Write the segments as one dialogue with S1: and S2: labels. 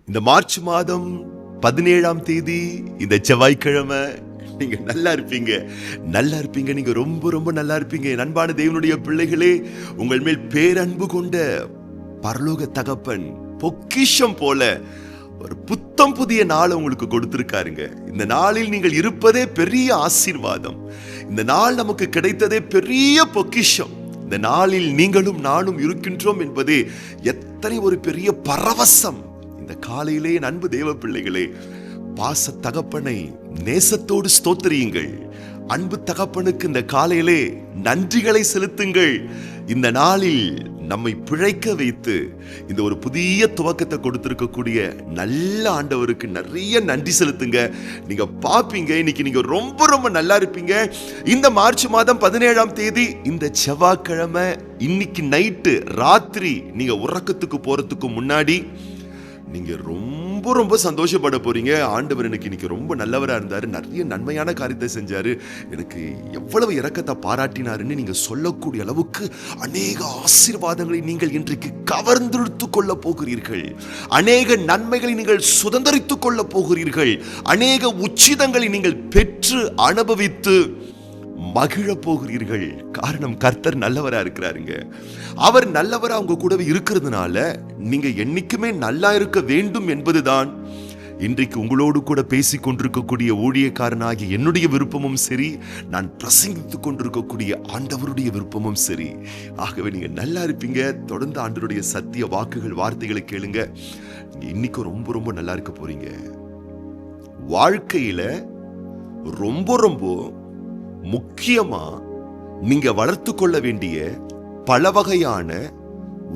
S1: இந்த மார்ச் மாதம் 17ஆம் தேதி இந்த செவ்வாய்க்கிழமை நீங்க நல்லா இருப்பீங்க, நல்லா இருப்பீங்க. நீங்க ரொம்ப ரொம்ப நல்லா இருப்பீங்க. அன்பான தேவனுடைய பிள்ளைகளே, உங்கள் மேல் பேரன்பு கொண்ட பரலோக தகப்பன் பொக்கிஷம் போல ஒரு புத்தம் புதிய நாளை உங்களுக்கு கொடுத்திருக்காருங்க. இந்த நாளில் நீங்கள் இருப்பதே பெரிய ஆசீர்வாதம். இந்த நாள் நமக்கு கிடைத்ததே பெரிய பொக்கிஷம். இந்த நாளில் நீங்களும் நானும் இருக்கின்றோம் என்பதே எத்தனை ஒரு பெரிய பரவசம். இந்த காலையிலே அன்பு தேவ பிள்ளைகளே, பாச தகப்பனை நேசத்தோடு ஸ்தோத்திரியுங்கள். அன்பு தகப்பனுக்கு இந்த காலையிலே நன்றிகளை செலுத்துங்கள். இந்த நாளில் நம்மை பிழைக்க வைத்து இந்த ஒரு புதிய துவக்கத்தை கொடுத்திருக்கக்கூடிய நல்ல ஆண்டவருக்கு நிறைய நன்றி செலுத்துங்க. நீங்க பாப்பீங்க, இன்னைக்கு நீங்க ரொம்ப ரொம்ப நல்லா இருப்பீங்க. இந்த மார்ச் மாதம் 17ஆம் தேதி இந்த செவ்வாய்க்கிழமை இன்னைக்கு நைட்டு ராத்திரி நீங்க உறக்கத்துக்கு போறதுக்கு முன்னாடி நீங்க ரொம்ப ரொம்ப சந்தோஷப்பட போறீங்க. ஆண்டவர் எனக்கு இன்னைக்கு ரொம்ப நல்லவரா இருந்தாரு, நிறைய நன்மையான காரியத்தை செஞ்சாரு, எனக்கு எவ்வளவு இரக்கத்தை பாராட்டினாருன்னு நீங்க சொல்லக்கூடிய அளவுக்கு அநேக ஆசீர்வாதங்களை நீங்கள் இன்றைக்கு கவர்ந்தெடுத்துக் கொள்ள போகிறீர்கள். அநேக நன்மைகளை நீங்கள் சுதந்திரித்துக் கொள்ள போகிறீர்கள். அநேக உச்சிதங்களை நீங்கள் பெற்று அனுபவித்து மகிழ போகிறீர்கள். காரணம், கர்த்தர் நல்லவரா இருக்கிறாருங்க. அவர் நல்லவரா உங்க கூடவே இருக்கிறதுனால நீங்க என்னைக்குமே நல்லா இருக்க வேண்டும் என்பதுதான் இன்றைக்கு உங்களோடு கூட பேசிக் கொண்டிருக்கக்கூடிய ஊழியக்காரனாகிய என்னுடைய விருப்பமும் சரி, நான் பிரசங்கித்துக் கொண்டிருக்கக்கூடிய ஆண்டவருடைய விருப்பமும் சரி. ஆகவே நீங்க நல்லா இருப்பீங்க. தொடர்ந்து ஆண்டவருடைய சத்திய வாக்குகள், வார்த்தைகளை கேளுங்க. நீங்க இன்னைக்கு ரொம்ப ரொம்ப நல்லா இருக்க போறீங்க. வாழ்க்கையில ரொம்ப ரொம்ப முக்கியமா நீங்க வளர்த்து கொள்ள வேண்டிய பல வகையான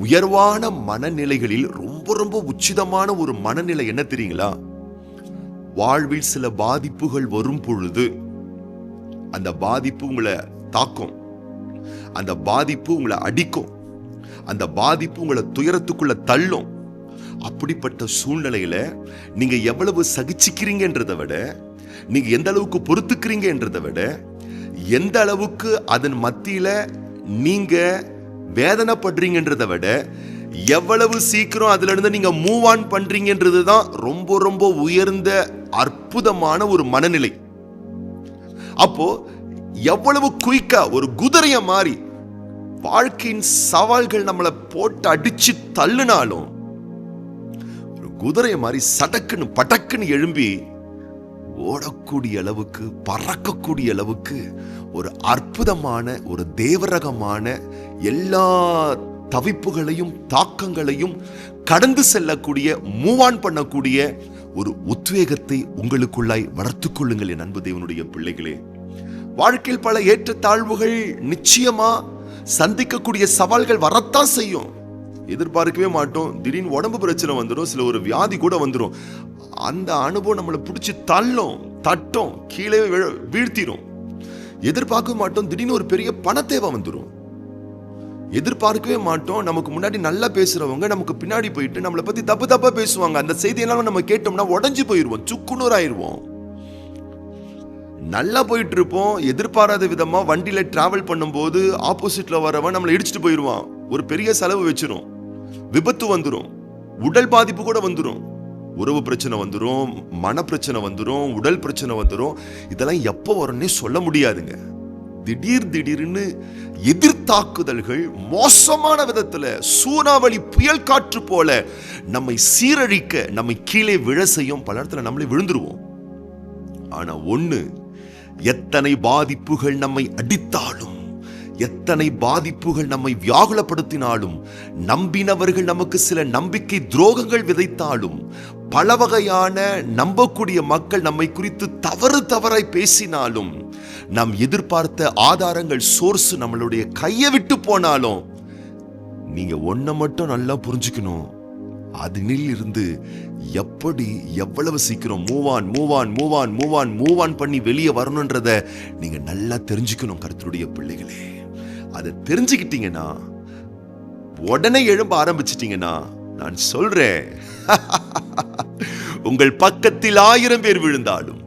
S1: உயர்வான மனநிலைகளில் ரொம்ப ரொம்ப உச்சிதமான ஒரு மனநிலை என்ன தெரியுங்களா? வாழ்வில் சில பாதிப்புகள் வரும் பொழுது அந்த பாதிப்பு உங்களை தாக்கும், அந்த பாதிப்பு உங்களை அடிக்கும், அந்த பாதிப்பு உங்களை துயரத்துக்குள்ள தள்ளும். அப்படிப்பட்ட சூழ்நிலையில நீங்க எவ்வளவு சகிச்சுக்கிறீங்கன்றதை விட, நீங்க எந்த அளவுக்கு பொறுத்துக்கிறீங்க என்றதை விட, எந்த அளவுக்கு அதன் மத்தியில நீங்க வேதனைப்படுறீங்கன்றதை விட, எவ்வளவு சீக்கிரம் அதுல இருந்து நீங்க மூவ் ஆன் பண்றீங்கன்றது தான் ரொம்ப ரொம்ப உயர்ந்த அற்புதமான ஒரு மனநிலை. அப்போ எவ்வளவு குயிக்கா ஒரு குதிரைய மாறி வாழ்க்கையின் சவால்கள் நம்மளை போட்டு அடிச்சு தள்ளுனாலும் ஒரு குதிரைய மாதிரி சடக்குன்னு படக்குன்னு எழும்பி ஓடக்கூடிய அளவுக்கு, பறக்கக்கூடிய அளவுக்கு ஒரு அற்புதமான, ஒரு தேவரகமான, எல்லா தவிப்புகளையும் தாக்கங்களையும் கடந்து செல்லக்கூடிய, மூவ் ஆன் பண்ணக்கூடிய ஒரு உத்வேகத்தை உங்களுக்குள்ளாய் வளர்த்துக் கொள்ளுங்கள் என் அன்பு தேவனுடைய பிள்ளைகளே. வாழ்க்கையில் பல ஏற்றத்தாழ்வுகள் நிச்சயமா சந்திக்கக்கூடிய சவால்கள் வரத்தான் செய்யும். எதிர்பார்க்கவே மாட்டோம். திடீர்னு உடம்பு பிரச்சனை வந்துடும், சில ஒரு வியாதி கூட வந்துடும். அந்த அனுபவம் நம்மளை பிடிச்சி தட்டும், கீழே வீழ்த்திடும். எதிர்பார்க்கவே மாட்டோம். திடீர்னு ஒரு பெரிய பண தேவை வந்துடும். எதிர்பார்க்கவே மாட்டோம். நமக்கு முன்னாடி நல்லா பேசுறவங்க நமக்கு பின்னாடி போயிட்டு நம்மளை பத்தி தப்பா பேசுவாங்க. அந்த செய்தியெல்லாம் நம்ம கேட்டோம்னா உடஞ்சு போயிருவோம், சுக்குநூறு ஆயிருவோம். நல்லா போயிட்டு இருப்போம். எதிர்பாராத விதமா வண்டியில டிராவல் பண்ணும்போது ஆப்போசிட்ல வரவன் நம்மளை இடிச்சுட்டு போயிருவான். ஒரு பெரிய செலவு வச்சிரும், விபத்து வந்துடும், உடல் பாதிப்பு கூட வந்துடும், உறவு பிரச்சனை வந்துடும், மன பிரச்சனை வந்துடும், உடல் பிரச்சனை வந்துடும். இதெல்லாம் எப்போ வரும்னே சொல்ல முடியாதுங்க. திடீர்னு எதிர்த்தாக்குதல்கள் மோசமான விதத்துல சூறாவளி புயல் காற்று போல நம்மை சீரழிக்க, நம்மை கீழே விழ செய்யும். பல இடத்துல நம்மளே விழுந்துருவோம். ஆனா ஒண்ணு, எத்தனை பாதிப்புகள் நம்மை அடித்தாலும், எத்தனை பாதிப்புகள் நம்மை வியாகுலப்படுத்தினாலும், நம்பினவர்கள் நமக்கு சில நம்பிக்கை துரோகங்கள் விதைத்தாலும், பல வகையான நம்பக்கூடிய மக்கள் நம்மை குறித்து தவறாய் பேசினாலும், நாம் எதிர்பார்த்த ஆதாரங்கள், சோர்ஸ் நம்மளுடைய கையை விட்டு போனாலும், நீங்க ஒன்ன மட்டும் நல்லா புரிஞ்சுக்கணும். அதினில் இருந்து எப்படி எவ்வளவு சீக்கிரம் மூவ் ஆன் பண்ணி வெளியே வரணும்ன்றத நீங்க நல்லா தெரிஞ்சுக்கணும் கர்த்தருடைய பிள்ளைகளே. அதை தெரிஞ்சுக்கிட்டீங்கன்னா, உடனே எழும்ப ஆரம்பிச்சிட்டீங்கன்னா, நான் சொல்றேன், உங்கள் பக்கத்தில் 1000 பேர் விழுந்தாலும்,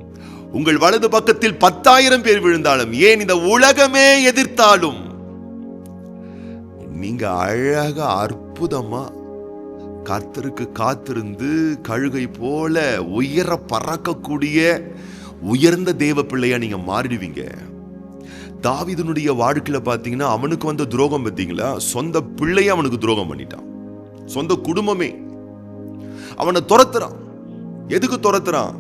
S1: உங்கள் வலது பக்கத்தில் 10,000 பேர் விழுந்தாலும், ஏன் இந்த உலகமே எதிர்த்தாலும், நீங்க அழகா அற்புதமா கர்த்தருக்கு காத்திருந்து கழுகை போல உயர பறக்கக்கூடிய உயர்ந்த தேவ பிள்ளையா நீங்க மாறிடுவீங்க. தாவீதுனுடைய வாழ்க்கையில பாத்தீங்கன்னா அவனுக்கு வந்த துரோகம் பார்த்தீங்களா, சொந்த பிள்ளைய அவனுக்கு துரோகம் பண்ணிட்டான். சொந்த குடும்பமே அவனை துரத்துறான். எதுக்கு துரத்துறான்?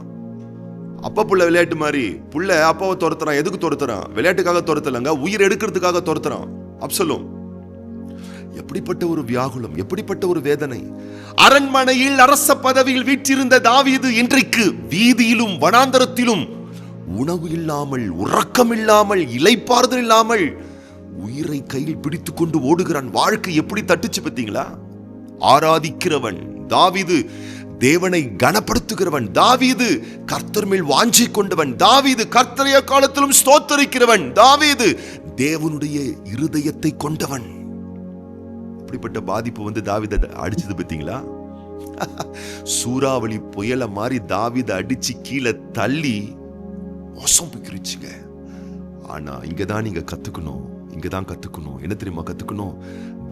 S1: அப்பா புள்ள விளையாட்டு மாதிரி புள்ள அப்பாவை துரத்துறான். எதுக்கு துரத்துறான்? விளையாட்டுக்காக துரத்தலங்க, உயிர் எடுக்கிறதுக்காக துரத்துறான். அப்சலோம். எப்படிப்பட்ட ஒரு வியாகுலம், எப்படிப்பட்ட ஒரு வேதனை. அரண்மனையில் அரச பதவியில் வீற்றிருந்த தாவீது இன்றைக்கு வீதியிலும் வனாந்தரத்திலும் உணவு இல்லாமல், உறக்கம் இல்லாமல், இளைப்பாறுதல் இல்லாமல் உயிரை கையில் பிடித்துக் கொண்டு ஓடுகிறான். வாழ்க்கை எப்படி தட்டுச்சு பார்த்தீங்களா? ஆராதிக்கிறவன் தாவீது, தேவனை கனப்படுத்துகிறவன் தாவீது, கர்த்தர் மேல் வாஞ்சை கொண்டவன் தாவீது, கர்த்தரைய காலத்திலும் ஸ்தோத்தரிக்கிறவன் தாவீது, தேவனுடைய இருதயத்தை கொண்டவன். அப்படிப்பட்ட பாதிப்பு தாவீதை அடிச்சது பார்த்தீங்களா? சூறாவளி புயல மாதிரி தாவீதை அடிச்சு கீழே தள்ளி மோசம் போய்க்கிருச்சுங்க. ஆனா இங்கதான் நீங்க கத்துக்கணும், இங்கதான் கத்துக்கணும். என்ன தெரியுமா கத்துக்கணும்?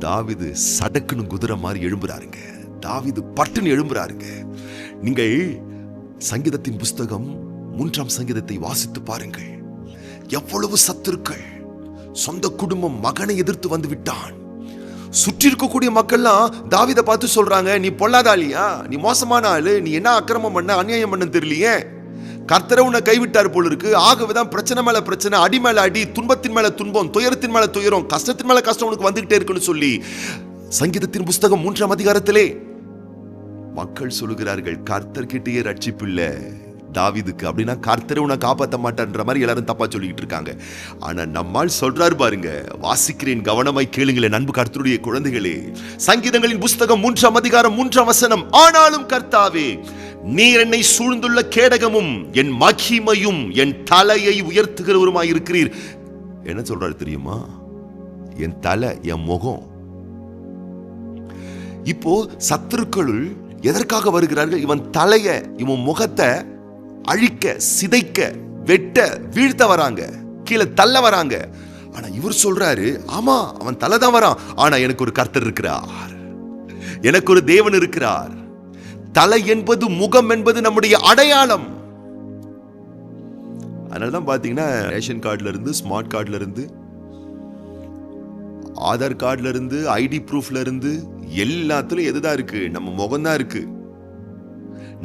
S1: தாவீது சடக்குன்னு குதிரை மாதிரி எழும்புறாருங்க. தாவீது பட்டுன்னு எழும்புறாருங்க. நீங்கள் சங்கீதத்தின் புஸ்தகம் 3ஆம் சங்கீதத்தை வாசித்து பாருங்கள். எவ்வளவு சத்துருக்கள், சொந்த குடும்பம் மகனை எதிர்த்து வந்து விட்டான். சுற்றி இருக்கக்கூடிய மக்கள்லாம் தாவீதை பார்த்து சொல்றாங்க, நீ பொல்லாதாளியா, நீ மோசமான ஆளு, நீ என்ன அக்கிரமம் பண்ண, அநியாயம் பண்ண தெரியலையே, கர்த்தரை உன்னை கைவிட்டார் போல இருக்கு. ஆகவேதான் பிரச்சனை மேல பிரச்சனை, அடி மேல அடி, துன்பத்தின் மேல துன்பம், துயரத்தின் மேல துயரம், கஷ்டத்தின் மேல கஷ்டம் உனக்கு வந்துகிட்டே இருக்குன்னு சொல்லி சங்கீதத்தின் புஸ்தகம் 3ஆம் அதிகாரத்திலே மக்கள் சொல்லுகிறார்கள், கர்த்தர் கிட்டேயே ரட்சிப்பில்லை தாவீதுக்கு. அப்படின்னா கர்த்தரை உன்னை காப்பாற்ற மாட்டான்ற மாதிரி எல்லாரும் தப்பா சொல்லிட்டு இருக்காங்க. ஆனா நம்மால் சொல்றாரு பாருங்க, வாசிக்கிறேன் கவனமாய் கேளுங்களேன் அன்பு கர்த்தருடைய குழந்தைகளே. சங்கீதங்களின் புஸ்தகம் 3ஆம் அதிகாரம் 3ஆம் வசனம், ஆனாலும் கர்த்தாவே நீர் என்னை சூழ்ந்துள்ள கேடகமும் என் மகிமையும் என் தலையை உயர்த்துகிறவருமாய் இருக்கிறீர். என்ன சொல்றாரு தெரியுமா? என் தலை, என் முகம். இப்போ சத்துருக்களுள் எதற்காக வருகிறார்கள்? இவன் தலைய, இவன் முகத்தை அழிக்க, சிதைக்க, வெட்ட, வீழ்த்த வராங்க, கீழே தள்ள வராங்க. ஆனா இவர் சொல்றாரு, ஆமா அவன் தலை தான் வரான், ஆனா எனக்கு ஒரு கர்த்தர் இருக்கிறார், எனக்கு ஒரு தேவன் இருக்கிறார். தலை என்பது, முகம் என்பது நம்முடைய அடையாளம். அதனாலதான் பாத்தீங்கன்னா ரேஷன் கார்டுல இருந்து, ஸ்மார்ட் கார்டுல இருந்து, ஆதார் கார்டுல இருந்து, ஐடி ப்ரூஃப்ல இருந்து எல்லாத்துலயும் எதுதான் இருக்கு? நம்ம முகம்தான் இருக்கு.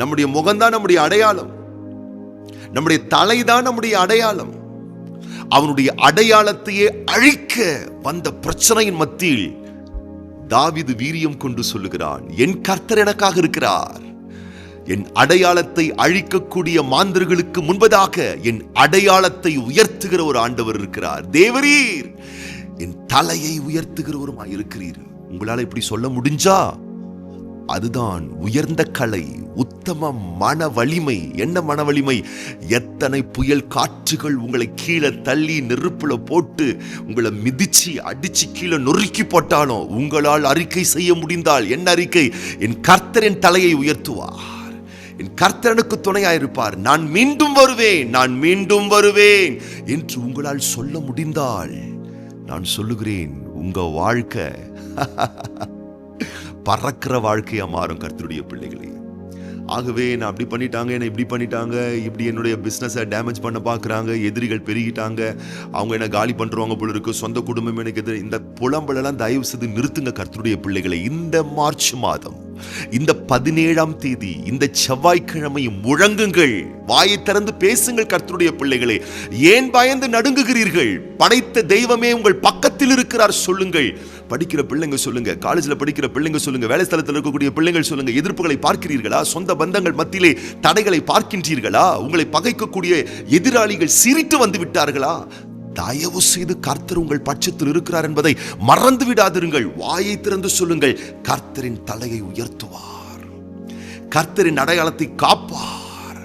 S1: நம்முடைய முகம்தான் நம்முடைய அடையாளம். நம்முடைய தலைதான் நம்முடைய அடையாளம். அவனுடைய அடையாளத்தையே அழிக்க வந்த பிரச்சனையின் மத்தியில் தாவீது வீரியம் கொண்டு சொல்லுகிறான், என் கர்த்தர் எனக்காக இருக்கிறார். என் அடையாளத்தை அழிக்கக்கூடிய மாந்தர்களுக்கு முன்பதாக என் அடையாளத்தை உயர்த்துகிற ஒரு ஆண்டவர் இருக்கிறார். தேவரீர் என் தலையை உயர்த்துகிறவருமாய் இருக்கிறீர். உங்களால இப்படி சொல்ல முடிஞ்சா அதுதான் உயர்ந்த கலை, உத்தம மன வலிமை. என்ன மன வலிமை? எத்தனை புயல் காற்றுகள் உங்களை கீழே தள்ளி நெருப்புல போட்டு உங்களை மிதிச்சு அடிச்சு கீழே நொறுக்கி போட்டாலும் உங்களால் அறிக்கை செய்ய முடிந்தால் என்ன அறிக்கை? என் கர்த்தர் என் தலையை உயர்த்துவார், என் கர்த்தனுக்கு துணையாயிருப்பார், நான் மீண்டும் வருவேன், நான் மீண்டும் வருவேன் என்று உங்களால் சொல்ல முடிந்தால் நான் சொல்லுகிறேன், உங்க வாழ்க்கை பறக்கிற வாழ்க்கையா மாறும் கர்த்தருடைய பிள்ளைகளே. ஆகவே நான் அப்படி பண்ணிட்டாங்க, என்ன இப்படி பண்ணிட்டாங்க, இப்படி என்னுடைய பிஸ்னஸை டேமேஜ் பண்ண பார்க்குறாங்க, எதிரிகள் பெருகிட்டாங்க, அவங்க என்ன காலி பண்ணுறவங்க போல இருக்கு, சொந்த குடும்பம் எனக்கு எதிரி, இந்த புலம்பலெல்லாம் தயவு செய்து நிறுத்துங்க கர்த்தருடைய பிள்ளைகளை. இந்த மார்ச் மாதம், இந்த 17ஆம் தேதி, இந்த செவ்வாய்க்கிழமை முழங்குங்கள், வாயை திறந்து பேசுங்கள் கர்த்தருடைய பிள்ளைகளே. ஏன் பயந்து நடுங்குகிறீர்கள்? படைத்த தெய்வமே உங்கள் பக்கத்தில் இருக்கிறார் சொல்லுங்கள். படிக்கிற பிள்ளைங்க சொல்லுங்க, காலேஜில் படிக்கிற பிள்ளைங்க சொல்லுங்க, வேலை ஸ்தலத்தில் இருக்கக்கூடிய பிள்ளைகள் சொல்லுங்க. எதிர்ப்புகளை பார்க்கிறீர்களா? சொந்த பந்தங்கள் மத்தியிலே தடைகளை பார்க்கின்றீர்களா? உங்களை பகைக்கக்கூடிய எதிராளிகள் சிரித்து வந்து விட்டார்களா? தயவு செய்து கர்த்தர் உங்கள் பட்சத்தில் இருக்கிறார் என்பதை மறந்து விடாதிருங்கள். வாயை திறந்து சொல்லுங்கள், கர்த்தரின் தலையை உயர்த்துவார், கர்த்தரின் அடையாளத்தை காப்பார்.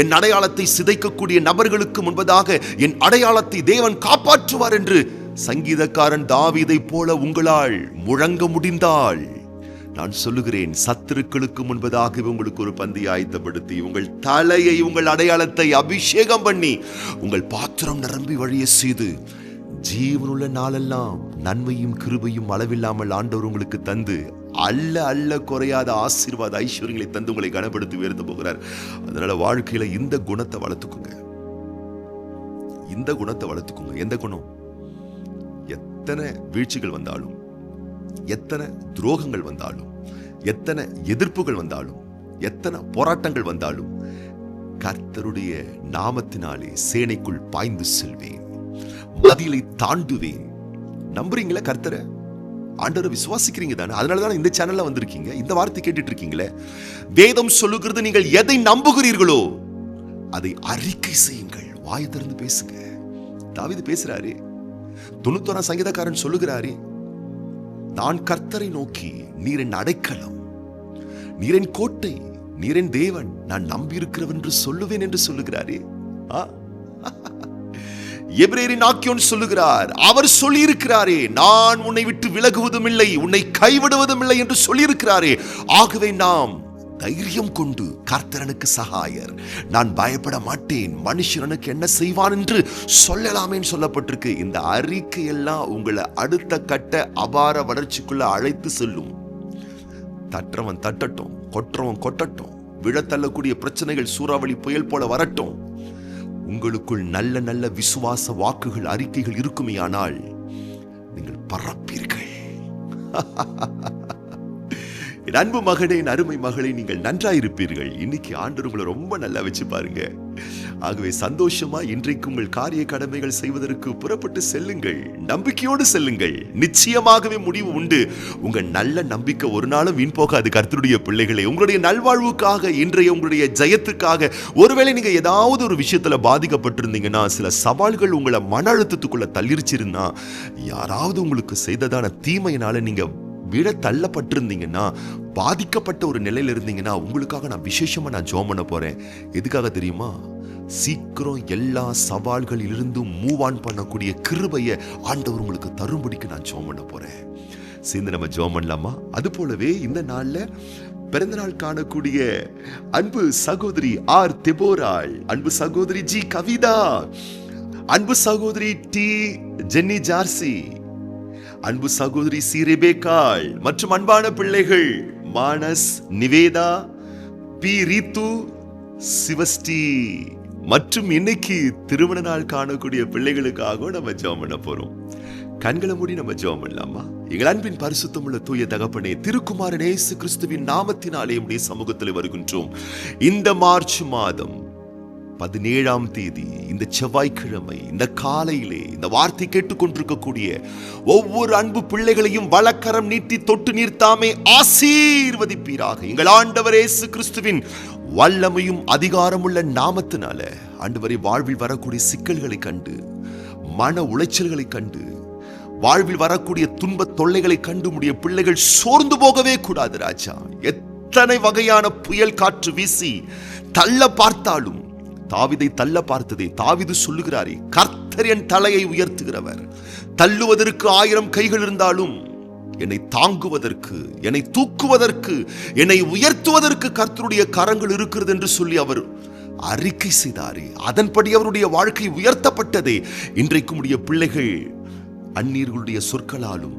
S1: என் அடையாளத்தை சிதைக்கக்கூடிய நபர்களுக்கு முன்பதாக என் அடையாளத்தை தேவன் காப்பாற்றுவார் என்று சங்கீதக்காரன் தாவீதை போல உங்களால் முழங்க முடிந்தால் நான் சொல்லுகிறேன், சத்துருக்களுக்கு முன்பதாக உங்களுக்கு ஒரு பந்தி ஆயத்தப்படுத்தி உங்கள் தலையை, உங்கள் அடையாளத்தை அபிஷேகம் பண்ணி உங்கள் பாத்திரம் நிரம்பி வழிய செய்து ஜீவனுள்ள நாளெல்லாம் நன்மையும் கிருபையும் அளவில்லாமல் ஆண்டவர் உங்களுக்கு தந்து அல்ல அல்ல குறையாத ஆசீர்வாத ஐஸ்வர்யங்களை தந்து உங்களை கனப்படுத்தி உயர்த்த போகிறார். அதனால வாழ்க்கையில இந்த குணத்தை வளர்த்துக்குங்க. இந்த குணத்தை வளர்த்துக்குங்க. எந்த குணம்? எத்தனை வீழ்ச்சிகள் வந்தாலும், எத்தனை துரோகங்கள் வந்தாலும், எத்தனை எதிர்ப்புகள் வந்தாலும், எத்தனை போராட்டங்கள் வந்தாலும், கர்த்தருடைய நாமத்தினாலே சேனைக்குள் பாய்ந்து செல்வேன், மதிலை தாண்டுவேன். நம்புறீங்களா கர்த்தரை? ஆண்டவரை விசுவாசிக்கிறீங்க தானே? அதனாலதான் இந்த சேனல்ல வந்திருக்கீங்க, இந்த வார்த்தை கேட்டுட்டு இருக்கீங்களே. வேதம் சொல்லுகிறது, நீங்கள் எதை நம்புகிறீர்களோ அதை அறிக்கை செய்யுங்கள். வாயை திறந்து பேசுங்க. தாவீது பேசுறாரு. 91 சங்கீதக்காரன் சொல்லுகிறாரு, நான் கர்த்தரை நோக்கி, நீர் என் அடைக்கலம், நீர் என் கோட்டை, நீர் என் தேவன், நான் நம்பி இருக்கிறவன் என்று சொல்லுவேன் என்று சொல்லுகிறாரே. எபிரேயரின் ஆக்கியோன் சொல்லுகிறார், அவர் சொல்லியிருக்கிறாரே, நான் உன்னை விட்டு விலகுவதும் இல்லை, உன்னை கைவிடுவதும் இல்லை என்று சொல்லியிருக்கிறாரே. ஆகவே நாம் தைரியம் கொண்டு, கர்த்தரனுக்கு சகாயர், நான் பயப்பட மாட்டேன், மனுஷனுக்கு என்ன செய்வான் என்று சொல்லலாமேன்னு சொல்லப்பட்டிருக்கு. இந்த அறிக்கை எல்லாம் உங்களை அடுத்த கட்ட அபார வளர்ச்சிக்குள்ள அழைத்து செல்லும். தட்டுறவன் தட்டட்டும், கொட்டுறவன் கொட்டட்டும், விழத்தள்ளக்கூடிய பிரச்சனைகள் சூறாவளி புயல் போல வரட்டும், உங்களுக்குள் நல்ல நல்ல விசுவாச வாக்குகள், அறிக்கைகள் இருக்குமேயானால் நீங்கள் பறப்பீர்கள். என் அன்பு மகனே, என் அருமை மகளே, நீங்கள் நன்றாயிருப்பீர்கள். இன்னைக்கு ஆண்டவர் உங்களை ரொம்ப நல்லா வச்சு பாருங்க. ஆகவே சந்தோஷமா இன்றைக்கு உங்கள் காரிய கடமைகள் செய்வதற்கு புறப்பட்டு செல்லுங்கள். நம்பிக்கையோடு செல்லுங்கள். நிச்சயமாகவே முடிவு உண்டு. உங்க நல்ல நம்பிக்கை ஒரு நாளும் வீண் போகாது. கர்த்தருடைய பிள்ளைகளே, உங்களுடைய நல்வாழ்வுக்காக, இன்றைய உங்களுடைய ஜெயத்துக்காக, ஒருவேளை நீங்க ஏதாவது ஒரு விஷயத்துல பாதிக்கப்பட்டிருந்தீங்கன்னா, சில சவால்கள் உங்களை மன அழுத்தத்துக்குள்ள தள்ளிருச்சிருந்தா, யாராவது உங்களுக்கு செய்ததான தீமையினால நீங்க விட தள்ளப்பட்டிருந்தீங்கன்னா, பாதிக்கப்பட்ட ஒரு நிலையில இருந்தீங்கன்னா, உங்களுக்காக நான் விசேஷமா ஜெபம் பண்ண போறேன். எதுக்காக தெரியுமா? சீக்கிரம் எல்லா சவால்களிலிருந்தும் மூவ் ஆன் பண்ணக்கூடிய கிருபையை ஆண்டவர் உங்களுக்கு தரும்படிக்கு நான் ஜெபம் பண்ண போறேன். சேர்ந்து நம்ம ஜெபம் பண்ணலாமா? அது போலவே இந்த நாள்ல பிறந்த நாள் காணக்கூடிய அன்பு சகோதரி ஆர் தெபோராள், அன்பு சகோதரி ஜி கவிதா, அன்பு சகோதரி டி ஜென்னி ஜார்சி, அன்பு சகோதரி சி ரெபேக்காள் மற்றும் அன்பான பிள்ளைகள் மானஸ், நிவேதா, பி ரீத்து, சிவஸ்டி மற்றும் இன்னைக்கு திருமண நாள் காணக்கூடிய பிள்ளைகளுக்காக நம்ம ஜெபம் பண்ண போறோம். கண்களை மூடி நம்ம ஜெபம் பண்ணலாமா? எங்கள் அன்பின் பரிசுத்தமுள்ள தூய தகப்பனே, திருக்குமாரன் இயேசு கிறிஸ்துவின் நாமத்தினாலே உம்முடைய சமூகத்தில் வருகின்றோம். இந்த மார்ச் மாதம் 17ஆம் தேதி, இந்த செவ்வாய்க்கிழமை, இந்த காலையிலே இந்த வார்த்தை கேட்டுக்கொண்டிருக்கக்கூடிய ஒவ்வொரு அன்பு பிள்ளைகளையும் வலக்கரம் நீட்டி தொட்டு நீர்த்தாமே ஆசீர்வதிப்பீராக. எங்கள் ஆண்டவர் இயேசு கிறிஸ்துவின் வல்லமையும் அதிகாரமுள்ள நாமத்தினால ஆண்டவரே, வாழ்வில் வரக்கூடிய சிக்கல்களை கண்டு, மன உளைச்சல்களை கண்டு, வாழ்வில் வரக்கூடிய துன்ப தொல்லைகளை கண்டு உம்முடைய பிள்ளைகள் சோர்ந்து போகவே கூடாது ராஜா. எத்தனை வகையான புயல் காற்று வீசி தள்ள பார்த்தாலும், தாவீதை தள்ள பார்த்ததே, தாவீது சொல்லுகிறாரே, கர்த்தர் என் தலையை உயர்த்துகிறவர், தள்ளுவதற்கு 1000 கைகள் இருந்தாலும் என்னை தாங்குவதற்கு, என்னை தூக்குவதற்கு, என்னை உயர்த்துவதற்கு கர்த்தருடைய கரங்கள் இருக்கிறது என்று சொல்லி அவர் அறிக்கை செய்தாரே. அதன்படி அவருடைய வாழ்க்கை உயர்த்தப்பட்டதே. இன்றைக்கு உடைய பிள்ளைகள் அந்நியர்களுடைய சொற்களாலும்,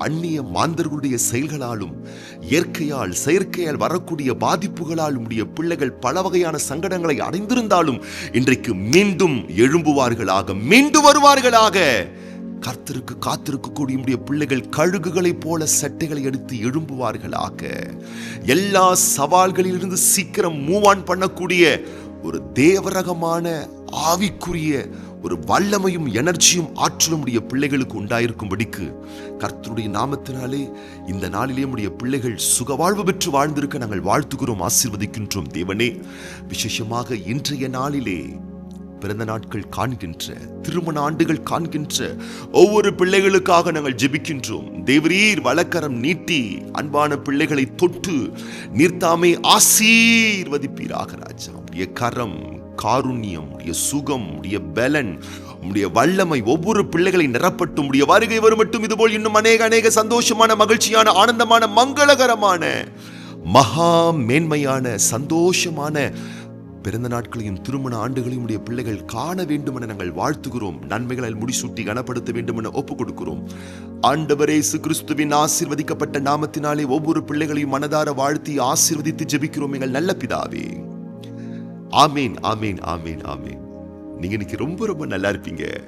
S1: அந்நிய மாந்தர்களுடைய செயல்களாலும், இயற்கையால் செயற்கையால் வரக்கூடிய பாதிப்புகளால் உடைய பிள்ளைகள் பல வகையான சங்கடங்களை அடைந்திருந்தாலும் இன்றைக்கு மீண்டும் எழும்புவார்களாக, மீண்டும் வருவார்களாக. கர்த்தருக்கு காத்திருக்கக்கூடிய உடைய பிள்ளைகள் கழுகுகளைப் போல சட்டைகளை எடுத்து எழும்புவார்களாக. எல்லா சவால்களிலிருந்து சீக்கிரம் மூவ் ஆன் பண்ணக்கூடிய ஒரு தேவரகமான ஆவிக்குரிய ஒரு வல்லமையும் எனர்ஜியும் ஆற்றலும் உடைய பிள்ளைகளுக்கு உண்டாயிருக்கும்படிக்கு கர்த்தருடைய நாமத்தினாலே இந்த நாளிலே உடைய பிள்ளைகள் சுகவாழ்வு பெற்று வாழ்ந்திருக்க நாங்கள் வாழ்த்துகிறோம், ஆசீர்வதிக்கின்றோம். தேவனே, விசேஷமாக இன்றைய நாளிலே பிறந்த நாட்கள் காண்கின்ற, திருமண ஆண்டுகள் காண்கின்ற ஒவ்வொரு பிள்ளைகளுக்காக நாங்கள் ஜெபிக்கின்றோம். தேவரீர் வலக்கரம் நீட்டி அன்பான பிள்ளைகளை தொட்டு நீர்த்தாமே ஆசீர்வதிப்பீராக ராஜா. உடைய கரம், காருண்யம், உடைய சுகம், உடைய பலன், உடைய வல்லமை ஒவ்வொரு பிள்ளைகளை நிரப்பட்டும். உடைய வருகை வரும் மட்டும் இதுபோல் இன்னும் அநேக சந்தோஷமான, மகிழ்ச்சியான, ஆனந்தமான, மங்களகரமான, மகா மேன்மையான, சந்தோஷமான பிறந்த நாட்களையும் திருமண ஆண்டுகளையும் உடைய பிள்ளைகள் காண வேண்டும் என நாங்கள் வாழ்த்துகிறோம். நன்மைகளால் முடிசூட்டி கனப்படுத்த வேண்டும் என ஒப்புக் கொடுக்கிறோம். ஆண்டவரே இயேசு கிறிஸ்துவின் ஆசீர்வதிக்கப்பட்ட நாமத்தினாலே ஒவ்வொரு பிள்ளைகளையும் மனதார வாழ்த்தி ஆசீர்வதித்து ஜெபிக்கிறோம் எங்கள் நல்ல பிதாவே. ஆமீன், ஆமீன், ஆமீன், ஆமீன். நீங்க இன்னைக்கு ரொம்ப ரொம்ப நல்லா இருப்பீங்க.